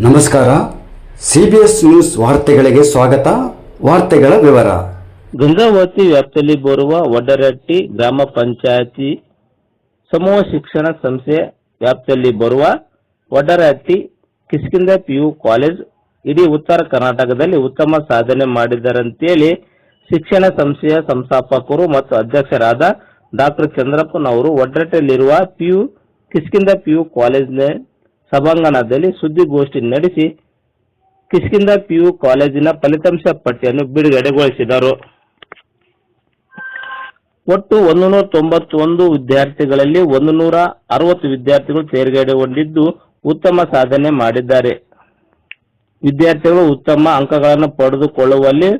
ನಮಸ್ಕಾರ. CBS news ವಾರ್ತೆಗಳಿಗೆ ಸ್ವಾಗತ. ವಾರ್ತೆಗಳ ವಿವರ. ಗಂಗಾವತಿ ವ್ಯಾಪ್ತಿಯಲ್ಲಿ ಬರುವ ವಡ್ಡರಹಟ್ಟಿ ಗ್ರಾಮ ಪಂಚಾಯತಿ ಸಮೂಹ ಶಿಕ್ಷಣ ಸಂಸ್ಥೆ ವ್ಯಾಪ್ತಿಯಲ್ಲಿ ಬರುವ ವಡ್ಡರಹಟ್ಟಿ ಕಿಷ್ಕಿಂಧ ಪಿಯು ಕಾಲೇಜ್ ಇಡೀ ಉತ್ತರ ಕರ್ನಾಟಕದಲ್ಲಿ ಉತ್ತಮ ಸಾಧನೆ ಮಾಡಿದರಂತೇಳಿ ಶಿಕ್ಷಣ ಸಂಸ್ಥೆಯ ಸಂಸ್ಥಾಪಕರು ಮತ್ತು ಅಧ್ಯಕ್ಷರಾದ ಡಾಕ್ಟರ್ ಚಂದ್ರಪ್ಪನವರು ವಡ್ಡರಹಟ್ಟಿಯಲ್ಲಿರುವ ಕಿಷ್ಕಿಂಧ ಪಿಯು ಕಾಲೇಜಿನ ಸಭಾಂಗಣದಲ್ಲಿ ಸುದ್ದಿಗೋಷ್ಠಿ ನಡೆಸಿ ಕಿಷ್ಕಿಂಧ ಪಿಯು ಕಾಲೇಜಿನ ಫಲಿತಾಂಶ ಪಟ್ಟಿಯನ್ನು ಬಿಡುಗಡೆಗೊಳಿಸಿದರು. ಒಟ್ಟು 191 ವಿದ್ಯಾರ್ಥಿಗಳಲ್ಲಿ 160 ವಿದ್ಯಾರ್ಥಿಗಳು ತೇರ್ಗಡೆಗೊಂಡಿದ್ದು ಉತ್ತಮ ಸಾಧನೆ ಮಾಡಿದ್ದಾರೆ. ವಿದ್ಯಾರ್ಥಿಗಳು ಉತ್ತಮ ಅಂಕಗಳನ್ನು ಪಡೆದುಕೊಳ್ಳುವಲ್ಲಿ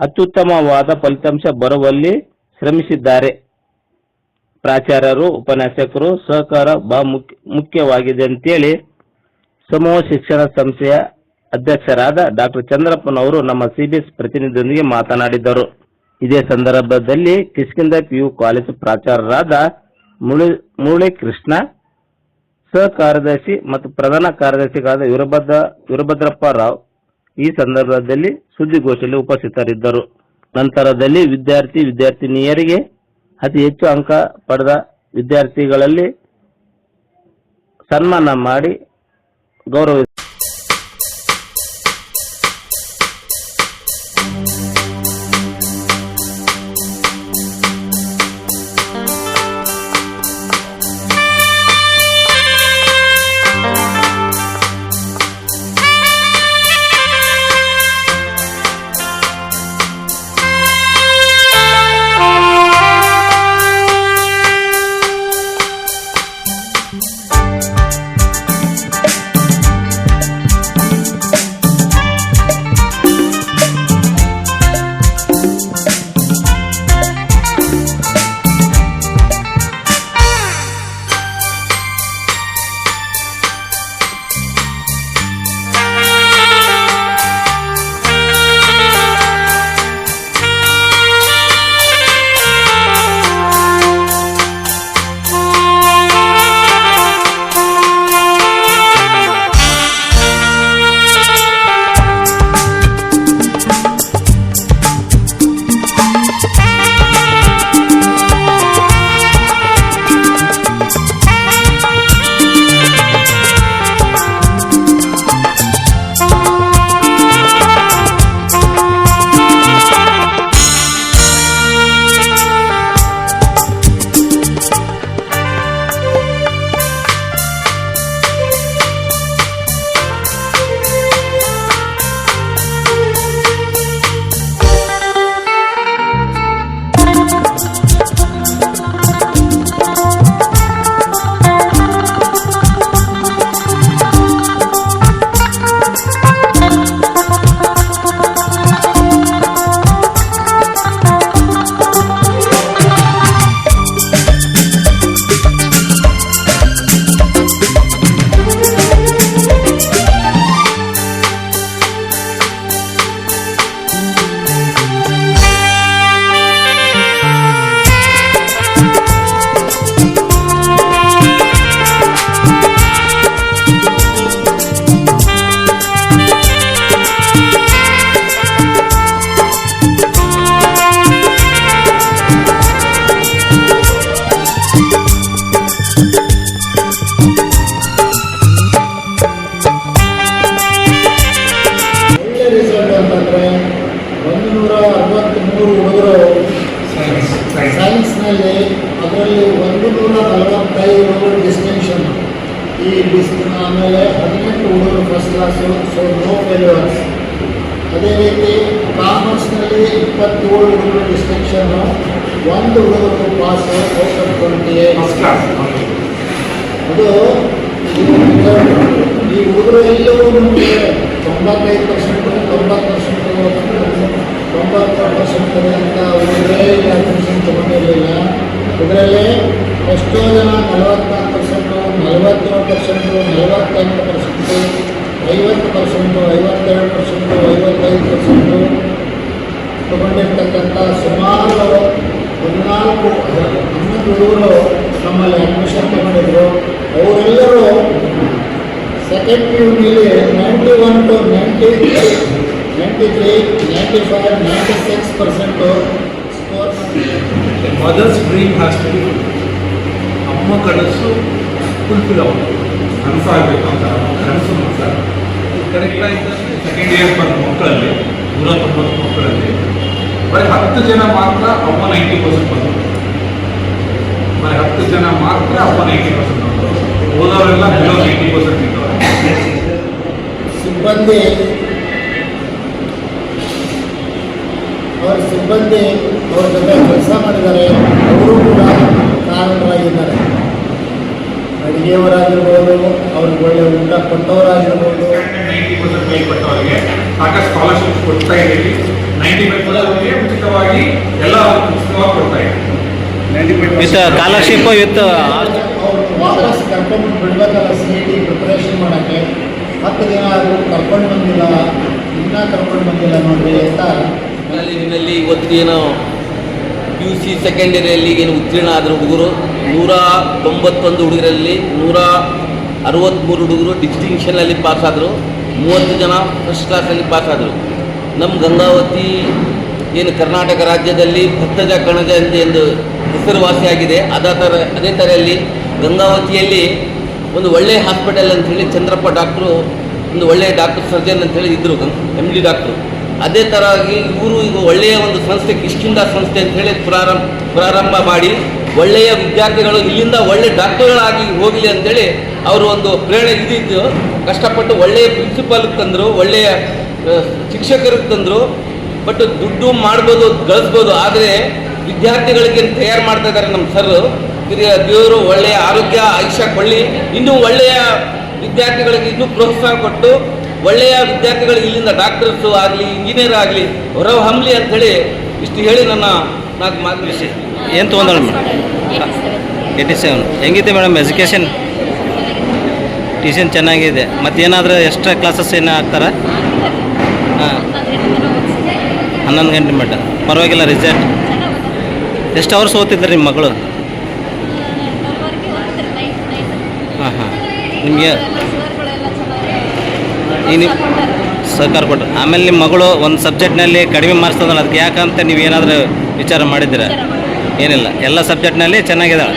ಅತ್ಯುತ್ತಮವಾದ ಫಲಿತಾಂಶ ಬರುವಲ್ಲಿ ಶ್ರಮಿಸಿದ್ದಾರೆ. ಪ್ರಾಚಾರ್ಯರು, ಉಪನ್ಯಾಸಕರು ಸಹಕಾರ ಮುಖ್ಯವಾಗಿದೆ ಅಂತೇಳಿ ಸಮೂಹ ಶಿಕ್ಷಣ ಸಂಸ್ಥೆಯ ಅಧ್ಯಕ್ಷರಾದ ಡಾಕ್ಟರ್ ಚಂದ್ರಪ್ಪನವರು ನಮ್ಮ ಸಿಬಿಎಸ್ ಪ್ರತಿನಿಧಿಯೊಂದಿಗೆ ಮಾತನಾಡಿದರು. ಇದೇ ಸಂದರ್ಭದಲ್ಲಿ ಕಿಷ್ಕಿಂಧ ಪಿಯು ಕಾಲೇಜು ಪ್ರಾಚಾರ್ಯರಾದ ಮುರಳಿ ಕೃಷ್ಣ, ಸಹ ಕಾರ್ಯದರ್ಶಿ ಮತ್ತು ಪ್ರಧಾನ ಕಾರ್ಯದರ್ಶಿಗಳಾದ ವೀರಭದ್ರಪ್ಪ ರಾವ್ ಈ ಸಂದರ್ಭದಲ್ಲಿ ಸುದ್ದಿಗೋಷ್ಠಿಯಲ್ಲಿ ಉಪಸ್ಥಿತರಿದ್ದರು. ನಂತರದಲ್ಲಿ ವಿದ್ಯಾರ್ಥಿನಿಯರಿಗೆ ಅತಿ ಹೆಚ್ಚು ಅಂಕ ಪಡೆದ ವಿದ್ಯಾರ್ಥಿಗಳಲ್ಲಿ ಸನ್ಮಾನ ಮಾಡಿ ಗೌರವಿಸಿದರು. ಸೈನ್ಸ್ನಲ್ಲಿ ಅದರಲ್ಲಿ 145 ಡಿಸ್ಟಿಂಕ್ಷನ್, ಆಮೇಲೆ 18 ಹುಡುಗರು first class, so no failures. ಅದೇ ರೀತಿ ಕಾಮರ್ಸ್ನಲ್ಲಿ 27 ಹುಡುಗರು ಡಿಸ್ಟಿಂಕ್ಷನ್ನು, 1 ಹುಡುಗರು ಪಾಸು, ಔಟ್ ಆಫ್ 28. ಅದು ಈ ಹುಡುಗರು ಎಲ್ಲವೂ ನಮಗೆ 95%, 90% ಅಂತ ಹುಡುಗರೇ ಅಡ್ಮಿಷನ್ ತಗೊಂಡಿರಲಿಲ್ಲ. ಇದರಲ್ಲಿ ಎಷ್ಟೋ ಜನ 44%, 47%, 48%, 50%, 52%, 55% ತಗೊಂಡಿರ್ತಕ್ಕಂಥ ಸುಮಾರು 11 ಹುಡುಗರು ನಮ್ಮಲ್ಲಿ ಅಡ್ಮಿಷನ್ ತಗೊಂಡಿದ್ರು. ಅವರೆಲ್ಲರೂ ಸೆಕೆಂಡ್ PUನಲ್ಲಿ 91 to 93, 95, 96% score mother's dream has to be ಅಮ್ಮ ಕನಸು ಫುಲ್ಫಿಲ್ ಆಗುತ್ತೆ ಕನಸಾಗಬೇಕು ಅಂತ ಕನಸು ಮಾಡ್ತಾರೆ ಕರೆಕ್ಟಾಗಿ ಸೆಕೆಂಡ್ ಇಯರ್ ಬಂದ ಮಕ್ಕಳಲ್ಲಿ 190 ಮಕ್ಕಳಲ್ಲಿ ಬರೀ 10 ಜನ ಮಾತ್ರ ಅಮ್ಮ 90% ಬಂದರು. ಬರೀ 10 ಜನ ಮಾತ್ರ ಅಮ್ಮ 90% ಬಂದರು. ಓದೋರೆಲ್ಲ ಬಿಲೋ 90% ಇದ್ದವರು. ಸಿಬ್ಬಂದಿ ಅವ್ರ ಜೊತೆ ಕೆಲಸ ಮಾಡಿದ್ದಾರೆ, ಅವರು ಕೂಡ ಕಾರಣರಾಗಿದ್ದಾರೆ. ಅಡುಗೆಯವರಾಗಿರ್ಬೋದು, ಅವ್ರಿಗೆ ಒಳ್ಳೆ ಊಟ ಕೊಟ್ಟವರಾಗಿರ್ಬೋದು. 90% ಮೇಲ್ಪಟ್ಟವರಿಗೆ ಸಾಕಷ್ಟು ಸ್ಕಾಲರ್ಶಿಪ್ ಕೊಡ್ತಾ ಇದ್ದೀವಿ. 95% ಉಚಿತವಾಗಿ ಎಲ್ಲ ಉಚಿತವಾಗಿ ಕೊಡ್ತಾ ಇದ್ದೀವಿ. ವಿತ್ ಸ್ಕಾಲರ್ಶಿಪ್ ವಿತ್ ಅವ್ರು ವಾಪಸ್ ಕರ್ಕೊಂಡು ಬಿಡ್ಬೇಕಲ್ಲ CET ಪ್ರಿಪ್ರೇಷನ್ ಮಾಡೋಕ್ಕೆ. 10 ದಿನ ಆದರೂ ಕರ್ಕೊಂಡು ಬಂದಿಲ್ಲ, ಇನ್ನೂ ಕರ್ಕೊಂಡು ಬಂದಿಲ್ಲ ನೋಡ್ರಿ ಅಂತ. ಕಾಲೇಜಿನಲ್ಲಿ ಇವತ್ತು ಏನೋ PUC ಸೆಕೆಂಡ್ ಇಯರಲ್ಲಿ ಏನು ಉತ್ತೀರ್ಣ ಆದ ಹುಡುಗರು 191 ಹುಡುಗರಲ್ಲಿ 163 ಹುಡುಗರು ಡಿಸ್ಟಿಂಕ್ಷನಲ್ಲಿ ಪಾಸಾದರು, 30 ಜನ ಫಸ್ಟ್ ಕ್ಲಾಸಲ್ಲಿ ಪಾಸಾದರು. ನಮ್ಮ ಗಂಗಾವತಿ ಏನು ಕರ್ನಾಟಕ ರಾಜ್ಯದಲ್ಲಿ ಭತ್ತಜ ಕಣಜ ಅಂತ ಒಂದು ಹೆಸರುವಾಸಿಯಾಗಿದೆ. ಅದೇ ಥರಲ್ಲಿ ಗಂಗಾವತಿಯಲ್ಲಿ ಒಂದು ಒಳ್ಳೆಯ ಹಾಸ್ಪಿಟಲ್ ಅಂಥೇಳಿ ಚಂದ್ರಪ್ಪ ಡಾಕ್ಟ್ರು ಒಂದು ಒಳ್ಳೆಯ ಡಾಕ್ಟರ್ ಸರ್ಜನ್ ಅಂತೇಳಿ ಇದ್ದರು, MD ಡಾಕ್ಟ್ರು. ಅದೇ ಥರವಾಗಿ ಇವರು ಈಗ ಒಳ್ಳೆಯ ಒಂದು ಸಂಸ್ಥೆ ಕಿಷ್ಕಿಂದ ಸಂಸ್ಥೆ ಅಂಥೇಳಿ ಪ್ರಾರಂಭ ಮಾಡಿ ಒಳ್ಳೆಯ ವಿದ್ಯಾರ್ಥಿಗಳು ಇಲ್ಲಿಂದ ಒಳ್ಳೆ ಡಾಕ್ಟರ್ಗಳಾಗಿ ಹೋಗಲಿ ಅಂತೇಳಿ ಅವರು ಒಂದು ಪ್ರೇರಣೆ ಇದ್ದಿದ್ದು ಕಷ್ಟಪಟ್ಟು ಒಳ್ಳೆಯ ಪ್ರಿನ್ಸಿಪಾಲ್ ತಂದರು, ಒಳ್ಳೆಯ ಶಿಕ್ಷಕರಿಗೆ ತಂದರು. ಬಟ್ ದುಡ್ಡು ಮಾಡ್ಬೋದು, ಗಳಿಸ್ಬೋದು, ಆದರೆ ವಿದ್ಯಾರ್ಥಿಗಳಿಗೆ ತಯಾರು ಮಾಡ್ತಾ ಇದ್ದಾರೆ ನಮ್ಮ ಸರ್. ದೇವರು ಒಳ್ಳೆಯ ಆರೋಗ್ಯ ಆಯುಷ್ಯ ಕೊಳ್ಳಿ, ಇನ್ನೂ ಒಳ್ಳೆಯ ವಿದ್ಯಾರ್ಥಿಗಳಿಗೆ ಇನ್ನೂ ಪ್ರೋತ್ಸಾಹ ಕೊಟ್ಟು ಒಳ್ಳೆಯ ವಿದ್ಯಾರ್ಥಿಗಳಿಗೆ ಇಲ್ಲಿಂದ ಡಾಕ್ಟರ್ಸು ಆಗಲಿ ಇಂಜಿನಿಯರ್ ಆಗಲಿ ಹೊರಹೊಮ್ಮಲಿ ಅಂಥೇಳಿ ಇಷ್ಟು ಹೇಳಿ ನನ್ನ 4 ಮಾತು ವಿಷಯ. ಏನು ತೊಗೊಂಡಳು ಮೇಡಮ್? 87. ಹೆಂಗಿದೆ ಮೇಡಮ್ ಎಜುಕೇಷನ್? ಟ್ಯೂಷನ್ ಚೆನ್ನಾಗಿದೆ. ಮತ್ತೇನಾದರೂ ಎಕ್ಸ್ಟ್ರಾ ಕ್ಲಾಸಸ್ ಏನೋ ಆಗ್ತಾರಾ? ಹಾಂ, 11 ಗಂಟೆ ಮಟ್ಟ ಪರವಾಗಿಲ್ಲ. ರಿಸಲ್ಟ್ ಎಷ್ಟು ಅವರ್ಸ್ ಓದ್ತಿದ್ರಿ ನಿಮ್ಮ ಮಗಳು? ಹಾಂ ಹಾಂ. ನಿಮಗೆ ಈಗ ನೀವು ಸಹಕಾರ ಕೊಟ್ಟರು. ಆಮೇಲೆ ನಿಮ್ಮ ಮಗಳು ಒಂದು ಸಬ್ಜೆಕ್ಟ್ನಲ್ಲಿ ಕಡಿಮೆ ಮಾರ್ಕ್ಸ್ ತಂದಲ್ಲ, ಅದಕ್ಕೆ ಯಾಕಂತ ನೀವು ಏನಾದರೂ ವಿಚಾರ ಮಾಡಿದ್ದೀರಾ? ಏನಿಲ್ಲ, ಎಲ್ಲ ಸಬ್ಜೆಕ್ಟ್ನಲ್ಲಿ ಚೆನ್ನಾಗಿದ್ದಾಳೆ.